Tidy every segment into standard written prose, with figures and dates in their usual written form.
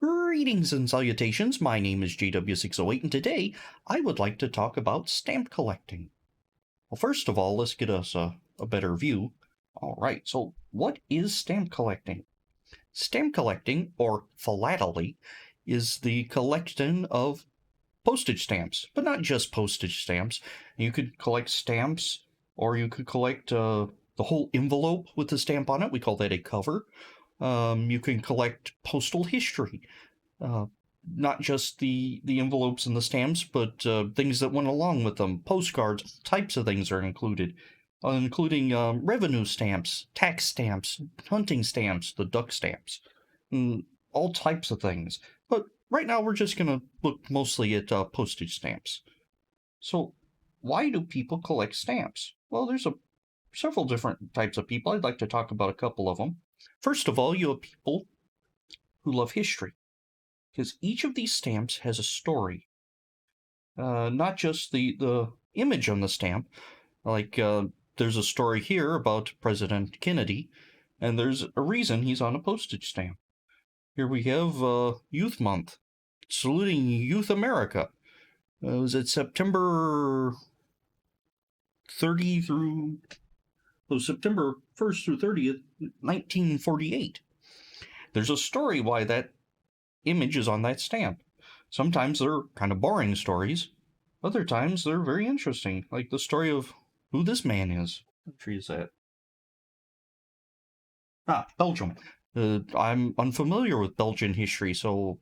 Greetings and salutations, my name is JW608, and today I would like to talk about stamp collecting. Well, first of all, let's get us a better view. Alright, so what is stamp collecting? Stamp collecting, or philately, is the collection of postage stamps, but not just postage stamps. You could collect stamps, or you could collect the whole envelope with the stamp on it. We call that a cover. You can collect postal history. Uh, Not just the envelopes and the stamps, but things that went along with them. Postcards, types of things are included, including revenue stamps, tax stamps, hunting stamps, the duck stamps, and all types of things. But right now we're just going to look mostly at postage stamps. So why do people collect stamps? Well, there's several different types of people. I'd like to talk about a couple of them. First of all, you have people who love history, because each of these stamps has a story. Not just the image on the stamp. Like, there's a story here about President Kennedy, and there's a reason he's on a postage stamp. Here we have Youth Month, saluting Youth America. Was it September 30 through... Oh, September 1st through 30th, 1948. There's a story why that image is on that stamp. Sometimes they're kind of boring stories. Other times they're very interesting, like the story of who this man is. What country is that? Belgium. I'm unfamiliar with Belgian history, so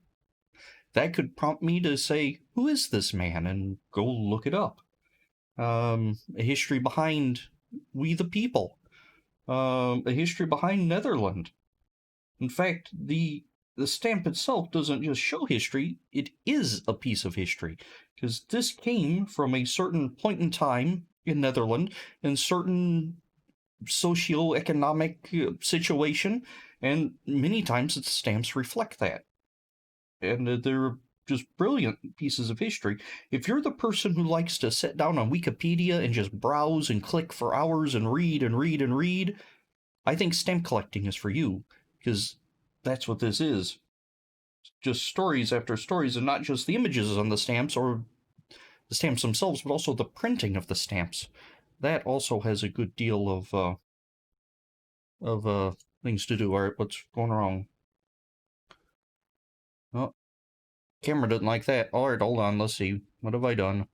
that could prompt me to say, who is this man, and go look it up. A history behind We the People. A history behind Netherlands. In fact, the stamp itself doesn't just show history, it is a piece of history, because this came from a certain point in time in Netherlands, in certain socio-economic situation, and many times the stamps reflect that. And they're just brilliant pieces of history. If you're the person who likes to sit down on Wikipedia and just browse and click for hours and read and read and read, I think stamp collecting is for you, because that's what this is. Just stories after stories, and not just the images on the stamps or the stamps themselves, but also the printing of the stamps. That also has a good deal of things to do. All right, what's going wrong? Oh, camera didn't like that. All right, hold on. Let's see. What have I done?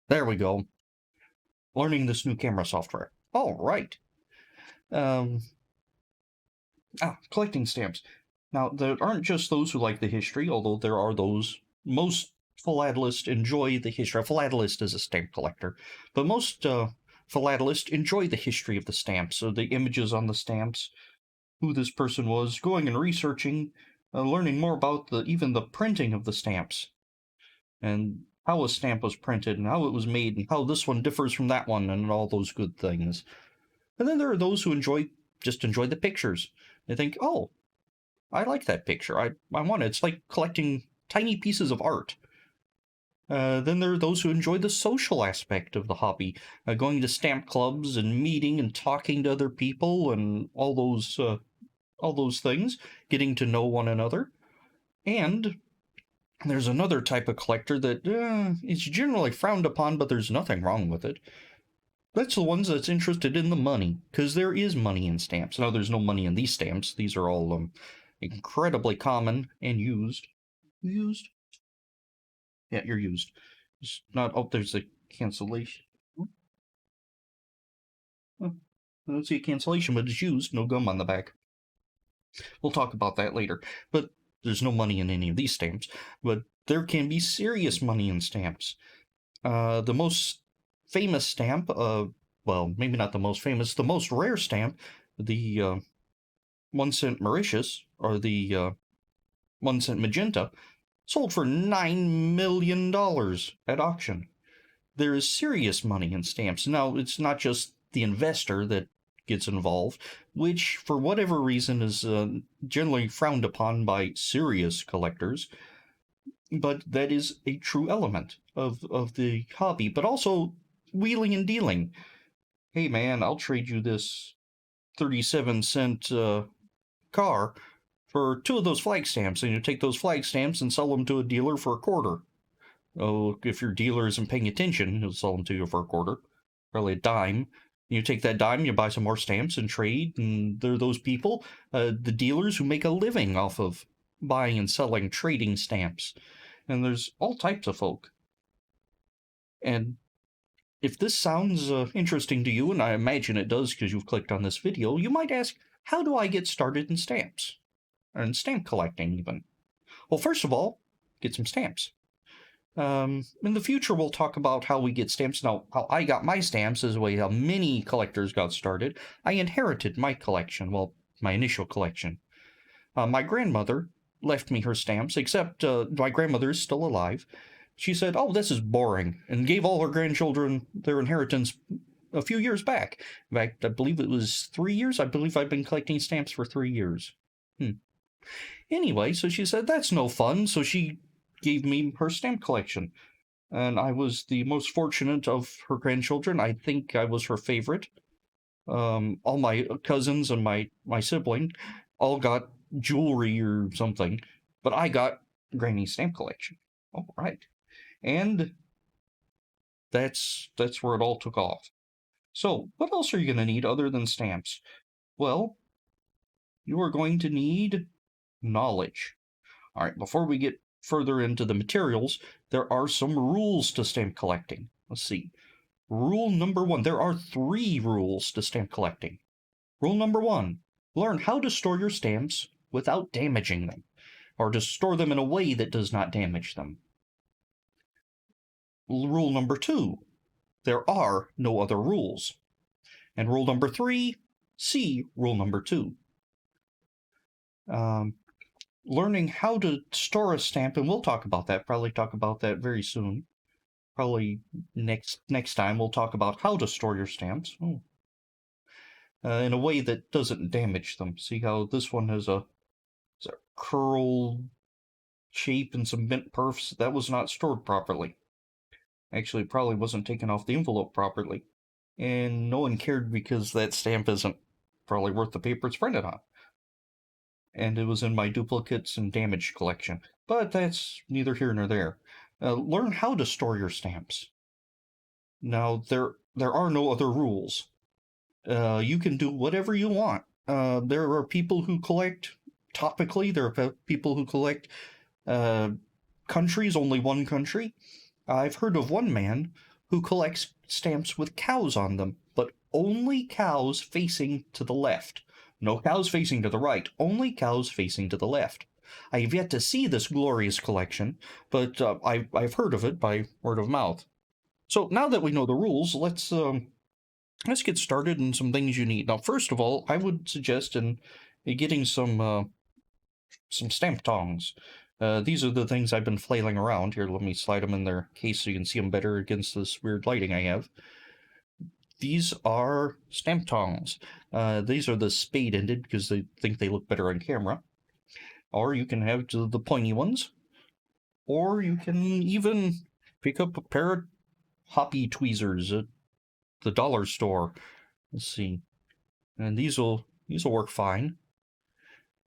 There we go. Learning this new camera software. All right. Um. Collecting stamps. Now, there aren't just those who like the history, although there are those. Most philatelists enjoy the history. A philatelist is a stamp collector, but most philatelists enjoy the history of the stamps, so the images on the stamps, who this person was, going and researching, learning more about even the printing of the stamps, and how a stamp was printed, and how it was made, and how this one differs from that one, and all those good things. And then there are those who just enjoy the pictures. They think, oh, I like that picture. I want it. It's like collecting tiny pieces of art. Then there are those who enjoy the social aspect of the hobby, going to stamp clubs and meeting and talking to other people and all those things, getting to know one another. And there's another type of collector that is generally frowned upon, but there's nothing wrong with it. That's the ones that's interested in the money, because there is money in stamps. Now, there's no money in these stamps. These are all incredibly common and used. Used? Yeah, you're used. It's not. Oh, there's a cancellation. Oh, I don't see a cancellation, but it's used. No gum on the back. We'll talk about that later. But there's no money in any of these stamps. But there can be serious money in stamps. The most famous stamp, well, maybe not the most famous, the most rare stamp, the 1 cent Mauritius, or the 1 cent magenta, sold for $9 million at auction. There is serious money in stamps. Now, it's not just the investor that gets involved, which, for whatever reason, is generally frowned upon by serious collectors, but that is a true element of the hobby. But also wheeling and dealing. Hey man, I'll trade you this 37-cent car for 2 of those flag stamps, and you take those flag stamps and sell them to a dealer for a quarter. Oh, if your dealer isn't paying attention, he'll sell them to you for a quarter, probably a dime. You take that dime, you buy some more stamps and trade, and there are those people, the dealers who make a living off of buying and selling trading stamps. And there's all types of folk. And if this sounds interesting to you, and I imagine it does because you've clicked on this video, you might ask, how do I get started in stamps? Or in stamp collecting, even? Well, first of all, get some stamps. In the future, we'll talk about how we get stamps. Now, how I got my stamps is the way how many collectors got started. I inherited my collection, well, my initial collection. My grandmother left me her stamps, except my grandmother is still alive. She said, "Oh, this is boring," and gave all her grandchildren their inheritance a few years back. In fact, I believe it was 3 years. I believe I've been collecting stamps for 3 years. Anyway, so she said, that's no fun, so she gave me her stamp collection. And I was the most fortunate of her grandchildren. I think I was her favorite. All my cousins and my sibling all got jewelry or something, but I got Granny's stamp collection. All right. And that's where it all took off. So, what else are you going to need other than stamps? Well, you are going to need knowledge. All right, before we get further into the materials, there are some rules to stamp collecting. Let's see. Rule number 1. There are 3 rules to stamp collecting. Rule number 1. Learn how to store your stamps without damaging them, or to store them in a way that does not damage them. Rule number 2. There are no other rules. And rule number 3. See rule number 2. Learning how to store a stamp, and we'll talk about that, probably talk about that very soon. Probably next time we'll talk about how to store your stamps in a way that doesn't damage them. See how this one has a curl shape and some bent perfs? That was not stored properly. Actually, it probably wasn't taken off the envelope properly. And no one cared because that stamp isn't probably worth the paper it's printed on. And it was in my duplicates and damaged collection. But that's neither here nor there. Learn how to store your stamps. Now, there are no other rules. You can do whatever you want. There are people who collect topically. There are people who collect countries, only one country. I've heard of one man who collects stamps with cows on them, but only cows facing to the left. No cows facing to the right, only cows facing to the left. I have yet to see this glorious collection, but I've heard of it by word of mouth. So now that we know the rules, let's get started in some things you need. Now, first of all, I would suggest in getting some stamp tongs. These are the things I've been flailing around. Here, let me slide them in their case so you can see them better against this weird lighting I have. These are stamp tongs. These are the spade-ended because they think they look better on camera. Or you can have the pointy ones. Or you can even pick up a pair of hoppy tweezers at the dollar store. Let's see. And these will work fine.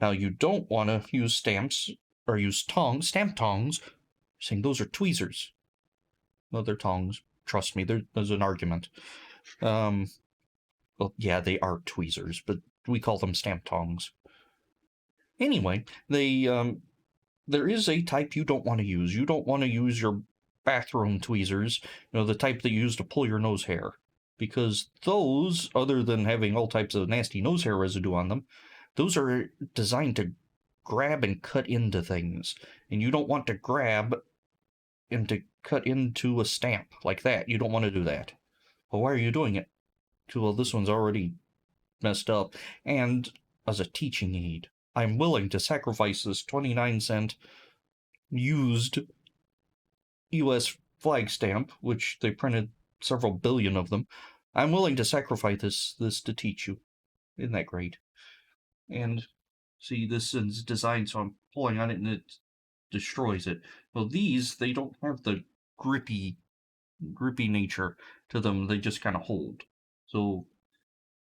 Now you don't want to use stamps or use stamp tongs, saying those are tweezers. No, they're tongs. Trust me, there's an argument. Well, yeah, they are tweezers, but we call them stamp tongs. Anyway, there is a type you don't want to use. You don't want to use your bathroom tweezers, the type that you use to pull your nose hair. Because those, other than having all types of nasty nose hair residue on them, those are designed to grab and cut into things. And you don't want to grab and to cut into a stamp like that. You don't want to do that. Well, why are you doing it? Well, this one's already messed up. And as a teaching aid, I'm willing to sacrifice this 29-cent used U.S. flag stamp, which they printed several billion of them. I'm willing to sacrifice this to teach you. Isn't that great? And see, this is designed so I'm pulling on it and it destroys it. Well, these, they don't have the grippy nature to them. They just kind of hold. So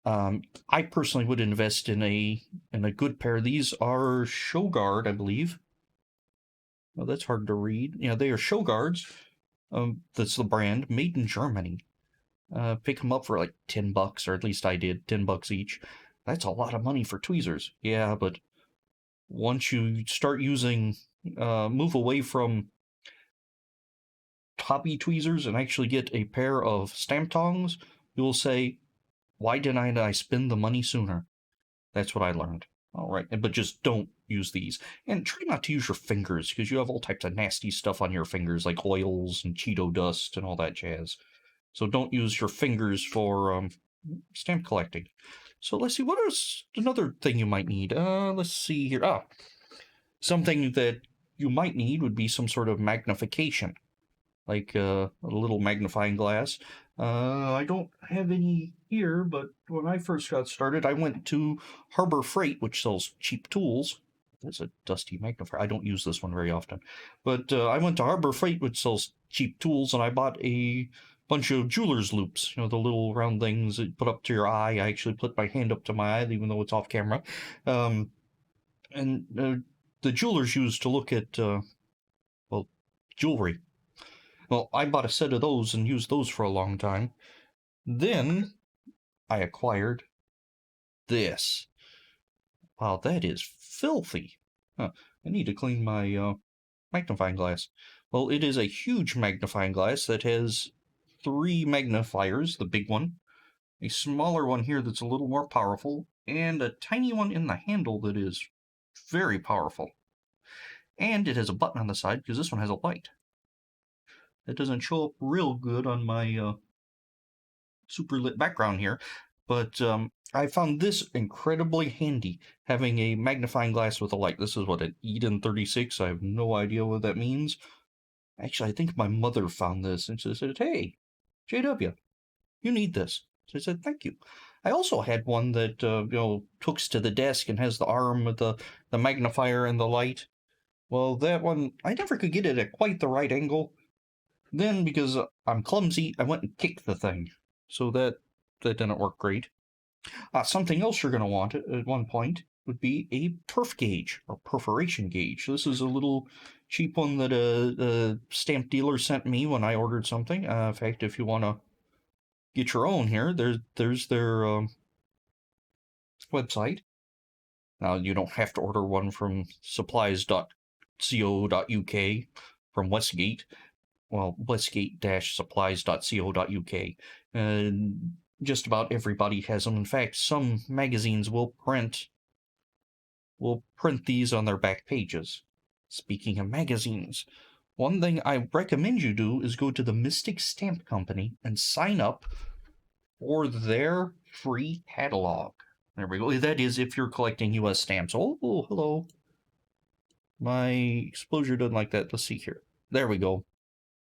I personally would invest in a good pair. These are Showguard, I believe. Well, that's hard to read. Yeah, they are Showguards. That's the brand, made in Germany. Pick them up for like $10, or at least I did, $10 each. That's a lot of money for tweezers. Yeah, but once you start using, move away from hobby tweezers and actually get a pair of stamp tongs, you'll say, why didn't I spend the money sooner? That's what I learned. All right, but just don't use these. And try not to use your fingers, because you have all types of nasty stuff on your fingers, like oils and Cheeto dust and all that jazz. So don't use your fingers for stamp collecting. So let's see, what is another thing you might need? Let's see here. Something that you might need would be some sort of magnification, like a little magnifying glass. I don't have any here, but when I first got started, I went to Harbor Freight, which sells cheap tools. There's a dusty magnifier. I don't use this one very often. But I went to Harbor Freight, which sells cheap tools, and I bought a bunch of jeweler's loops. You know, the little round things that you put up to your eye. I actually put my hand up to my eye, even though it's off camera. And the jewelers used to look at, well, jewelry. Well, I bought a set of those and used those for a long time. Then I acquired this. Wow, that is filthy. Huh. I need to clean my magnifying glass. Well, it is a huge magnifying glass that has 3 magnifiers, the big one, a smaller one here that's a little more powerful, and a tiny one in the handle that is very powerful. And it has a button on the side, because this one has a light. That doesn't show up real good on my super lit background here, but I found this incredibly handy, having a magnifying glass with a light. This is what, an Eden 36. I have no idea what that means. Actually, I think my mother found this and she said, hey, JW, you need this. So I said, thank you. I also had one that hooks to the desk and has the arm with the magnifier and the light. Well, that one, I never could get it at quite the right angle. Then, because I'm clumsy, I went and kicked the thing. So that didn't work great. Something else you're going to want at one point would be a perf gauge, or perforation gauge. This is a little cheap one that a stamp dealer sent me when I ordered something. In fact, if you want to get your own here, there's their website. Now, you don't have to order one from supplies.co.uk from Westgate. Well, westgate-supplies.co.uk. And just about everybody has them. In fact, some magazines will print these on their back pages. Speaking of magazines, one thing I recommend you do is go to the Mystic Stamp Company and sign up for their free catalog. There we go. That is if you're collecting US stamps. Oh, hello. My exposure doesn't like that. Let's see here. There we go.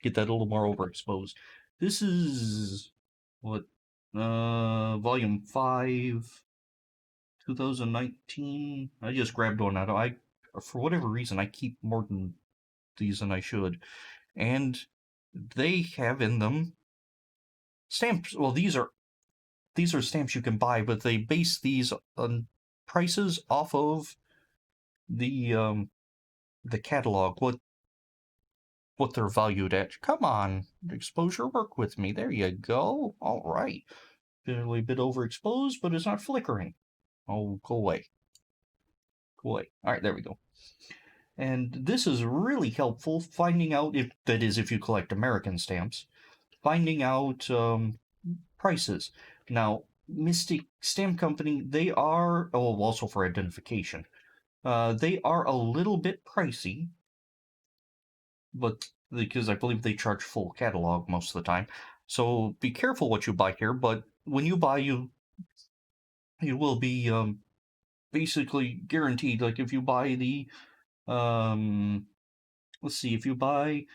Get that a little more overexposed. This is what, volume 5, 2019. I just grabbed one out. For whatever reason, I keep more than these than I should, and they have in them stamps. Well, these are stamps you can buy, but they base these on prices off of the catalog. What they're valued at. Come on, exposure, work with me. There you go. All right. A bit overexposed, but it's not flickering. Oh, go away. Go away. All right, there we go. And this is really helpful finding out, if you collect American stamps, finding out prices. Now, Mystic Stamp Company, they are, also for identification, they are a little bit pricey, but because I believe they charge full catalog most of the time. So be careful what you buy here, but when you buy, you will be basically guaranteed. Like if you buy the let's see, if you buy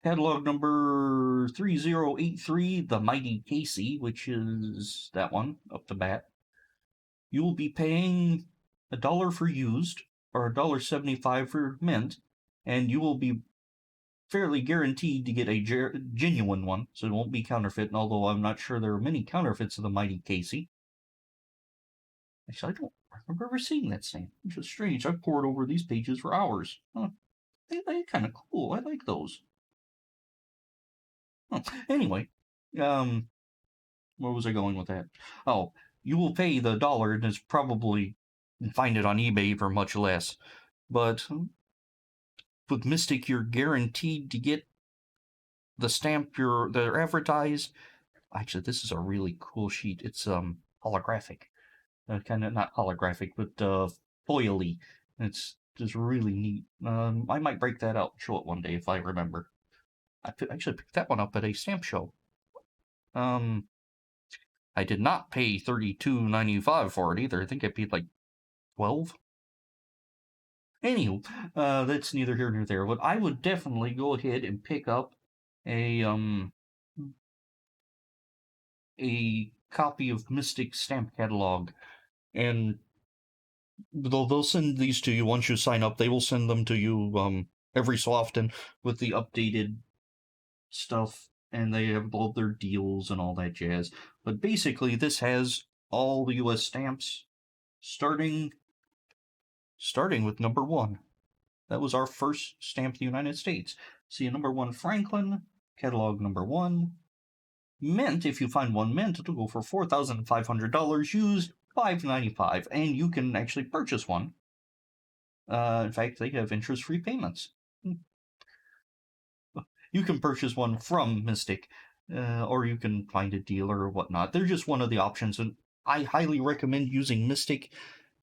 catalog number 3083, the Mighty Casey, which is that one up the bat, you will be paying $1 for used or $1.75 for mint, and you will be fairly guaranteed to get a genuine one, so it won't be counterfeit. And although I'm not sure there are many counterfeits of the Mighty Casey, Actually, I don't remember ever seeing that stamp, which is strange. I've pored over these pages for hours. Huh. They're kind of cool. I like those. Huh. Anyway, where was I going with that? Oh, you will pay the dollar, and it's probably find it on eBay for much less. But with Mystic, you're guaranteed to get the stamp they're advertised. Actually, this is a really cool sheet. It's holographic, kind of not holographic, but foily. It's just really neat. I might break that out and show it one day if I remember. Actually picked that one up at a stamp show. I did not pay $32.95 for it either. I think I paid like 12. Anywho, that's neither here nor there. But I would definitely go ahead and pick up a copy of Mystic Stamp Catalog, and they'll send these to you once you sign up. They will send them to you every so often with the updated stuff, and they have all their deals and all that jazz. But basically, this has all the U.S. stamps, starting with number 1. That was our first stamp in the United States. See, number 1 Franklin, catalog number 1. Mint, if you find one mint, it'll go for $4,500 used, $5.95, and you can actually purchase one. In fact, they have interest-free payments. You can purchase one from Mystic, or you can find a dealer or whatnot. They're just one of the options, and I highly recommend using Mystic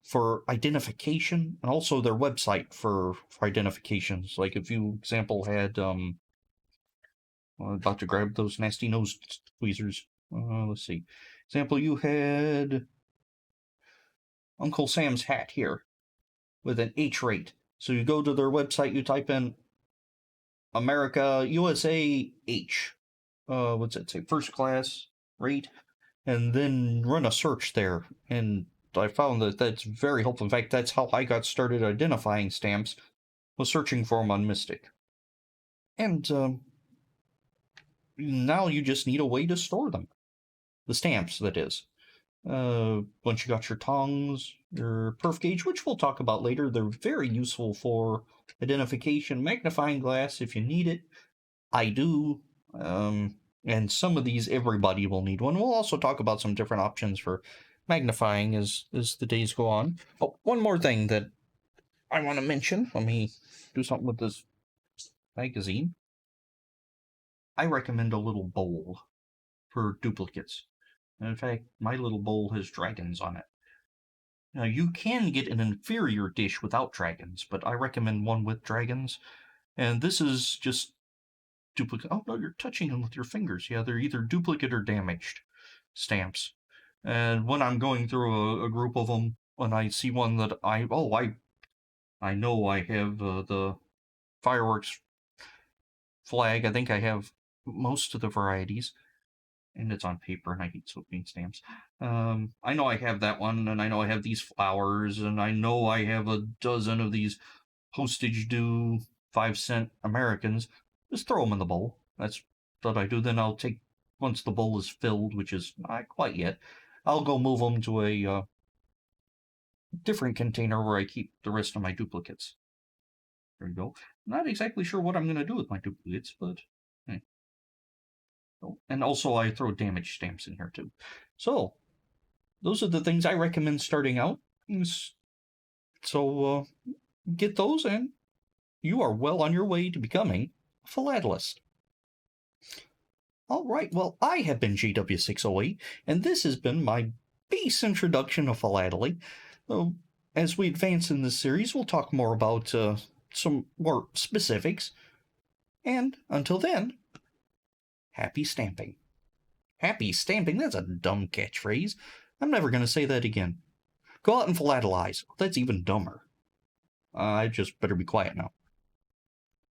for identification, and also their website for identifications. Like if you, example, had about to grab those nasty nose tweezers. Let's see. Example, you had Uncle Sam's hat here with an H rate. So you go to their website, you type in America, USA, H. What's that say? First class rate. And then run a search there. And I found that that's very helpful. In fact, that's how I got started identifying stamps, was searching for them on Mystic. And now you just need a way to store them. The stamps, that is. Once you got your tongs, your perf gauge, which we'll talk about later, they're very useful for identification. Magnifying glass, if you need it. I do. And some of these, everybody will need one. We'll also talk about some different options for magnifying as the days go on. Oh, one more thing that I want to mention. Let me do something with this magazine. I recommend a little bowl for duplicates. In fact, my little bowl has dragons on it. Now, you can get an inferior dish without dragons, but I recommend one with dragons. And this is just duplicate. Oh, no, you're touching them with your fingers. Yeah, they're either duplicate or damaged stamps. And when I'm going through a group of them, when I see one that I know I have the fireworks flag. I think I have most of the varieties. And it's on paper, and I hate sweeping stamps. I know I have that one, and I know I have these flowers, and I know I have a dozen of these postage due 5-cent Americans. Just throw them in the bowl. That's what I do. Then I'll take, once the bowl is filled, which is not quite yet, I'll go move them to a different container where I keep the rest of my duplicates. There you go. Not exactly sure what I'm going to do with my duplicates, but hey. And also I throw damaged stamps in here too. So, those are the things I recommend starting out. So, get those, and you are well on your way to becoming a philatelist. All right, well, I have been JW608, and this has been my base introduction of philately. As we advance in this series, we'll talk more about some more specifics. And until then, happy stamping. Happy stamping? That's a dumb catchphrase. I'm never going to say that again. Go out and philatelize. That's even dumber. I just better be quiet now.